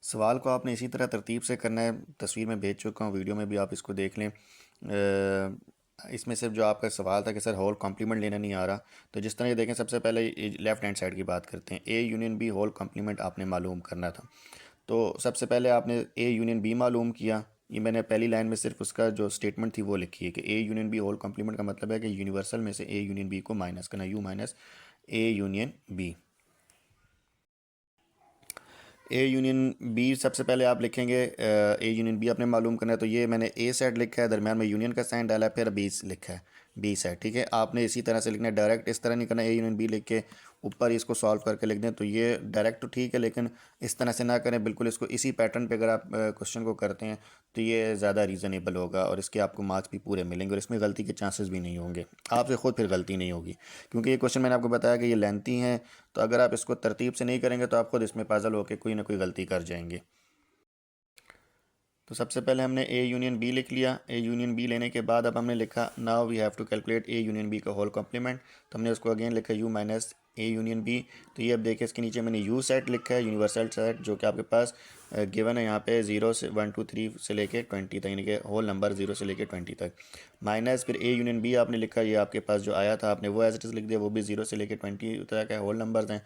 सवाल को आपने इसी तरह तरतीब से करना है। तस्वीर में भेज चुका हूँ, वीडियो में भी आप इसको देख लें। इसमें सिर्फ जो आपका सवाल था कि सर होल कॉम्प्लीमेंट लेना नहीं आ रहा, तो जिस तरह ये देखें, सबसे पहले लेफ़्ट हैंड साइड की बात करते हैं। A union B whole complement आपने मालूम करना था। तो सबसे पहले आपने ए यूनियन बी मालूम किया। ये मैंने पहली लाइन में सिर्फ उसका जो स्टेटमेंट थी वो लिखी है कि A union B whole complement का मतलब है कि यूनिवर्सल में से ए यूनियन बी को माइनस करना, U minus A union B. A union B सबसे पहले आप लिखेंगे, ए यूनियन बी आपने मालूम करना है, तो ये मैंने ए सेट लिखा है, दरम्यान में यूनियन का साइन डाला है, फिर बी लिखा है, बी सेट। ठीक है, आपने इसी तरह से लिखना है, डायरेक्ट इस तरह नहीं करना ए यूनियन बी लिख के ऊपर इसको सॉल्व करके लिख दें, तो ये डायरेक्ट तो ठीक है, लेकिन इस तरह से ना करें। बिल्कुल इसको इसी पैटर्न पे अगर आप क्वेश्चन को करते हैं तो ये ज़्यादा रीज़नेबल होगा और इसके आपको मार्क्स भी पूरे मिलेंगे और इसमें गलती के चांसेस भी नहीं होंगे, आपसे खुद फिर गलती नहीं होगी। क्योंकि ये क्वेश्चन मैंने आपको बताया कि ये लेंथी हैं, तो अगर आप इसको तरतीब से नहीं करेंगे तो आप खुद इसमें पागल होकर कोई ना कोई गलती कर जाएंगे। तो सबसे पहले हमने ए यूनियन बी लिख लिया। ए यूनियन बी लेने के बाद अब हमने लिखा now we have to calculate A union B का होल कॉम्प्लीमेंट। तो हमने उसको अगेन लिखा U minus A union B. तो ये अब देखिए, इसके नीचे मैंने यू सेट लिखा है, यूनिवर्सल सेट, जो कि आपके पास गिवन है यहाँ पे 0 से 1 2 3 से लेके 20 तक, यानी कि होल नंबर 0 से लेके 20 तक। माइनस फिर ए यूनियन बी आपने लिखा, ये आपके पास जो आया था आपने वो एज इट इज़ लिख दिया, वो भी 0 से लेके 20 तक है, होल नंबर्स हैं।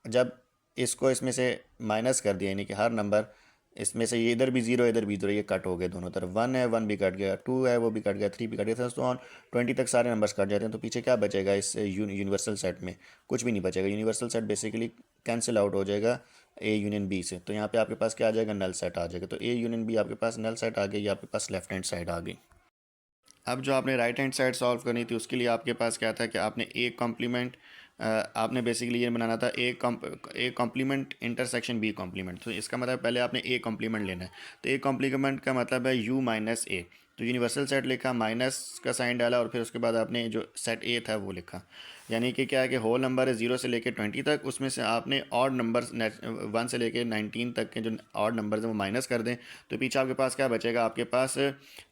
जब इसको इसमें से माइनस कर दिया, यानी कि हर नंबर इसमें से, ये इधर भी जीरो इधर भी जीरो, ये कट हो गए दोनों तरफ। वन है, वन भी कट गया, टू है वो भी कट गया, थ्री भी कट गया, तो ऑन 20 तक सारे नंबर्स कट जाते हैं। तो पीछे क्या बचेगा इस यूनिवर्सल सेट में? कुछ भी नहीं बचेगा। Universal set basically cancel out हो जाएगा ए यूनियन बी से। तो यहाँ पे आपके पास क्या आ जाएगा? नल सेट आ जाएगा। तो ए यूनियन बी आपके पास नल सेट आ गई, आपके पास लेफ्ट हैंड साइड आ गई। अब जो आपने राइट हैंड साइड सॉल्व करनी थी, उसके लिए आपके पास क्या था कि आपने ए कॉम्प्लीमेंट, आपने बेसिकली ये बनाना था A complement intersection B complement. तो इसका मतलब पहले आपने ए कॉम्प्लीमेंट लेना है। तो ए कॉम्प्लीमेंट का मतलब है यू माइनस ए। तो यूनिवर्सल सेट लिखा, माइनस का साइन डाला और फिर उसके बाद आपने जो सेट ए था वो लिखा। यानी कि क्या है कि होल नंबर है 0 से लेकर 20 तक, उसमें से आपने ऑड नंबर्स 1 से लेकर 19 तक के जो ऑड नंबर्स हैं वो माइनस कर दें। तो पीछे आपके पास क्या बचेगा? आपके पास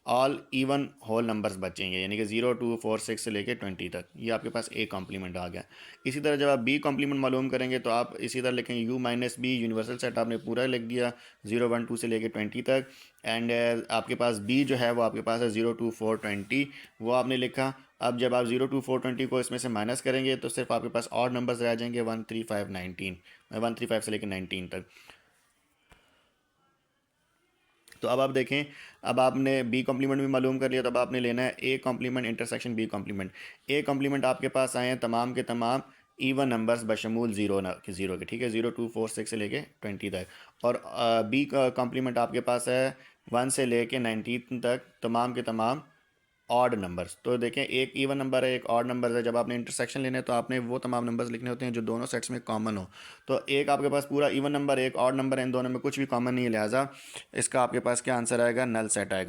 ऑल इवन होल नंबर्स बचेंगे, यानी कि 0 2 4 6 से लेके 20 तक। ये आपके पास ए कॉम्प्लीमेंट आ गया। इसी तरह जब आप बी कॉम्प्लीमेंट मालूम करेंगे तो आप इसी तरह लिखेंगे U minus B. Universal set आपने पूरा लिख दिया 0 1 2 से लेके 20 तक। एंड आपके पास बी जो है वो आपके पास है 0 2 4 20, वो आपने लिखा। अब जब आप 0 2 4 20 को इसमें से माइनस करेंगे तो सिर्फ आपके पास ऑड नंबर्स रह जाएंगे 1 3 5 19, 1 3 5 से लेकर 19 तक। तो अब आप देखें, अब आपने बी कॉम्प्लीमेंट भी मालूम कर लिया, तो अब आपने लेना है A complement intersection B complement. A complement आपके पास आए हैं तमाम के तमाम इवन नंबर्स बशमूल जीरो ना के जीरो के, ठीक है, 0 2 4 6 से लेके 20 तक। और बी का कॉम्प्लीमेंट आपके पास है 1 से लेके 19 तक, तमाम के तमाम ऑड नंबर्स। तो देखें, एक इवन नंबर है, एक ऑड नंबर है। जब आपने इंटरसेक्शन लेने हैं तो आपने वो तमाम नंबर्स लिखने होते हैं जो दोनों सेट्स में कॉमन हो। तो एक आपके पास पूरा इवन नंबर, एक ऑड नंबर है, इन दोनों में कुछ भी कॉमन नहीं है, लिहाजा इसका आपके पास क्या आंसर आएगा? नल सेट आएगा।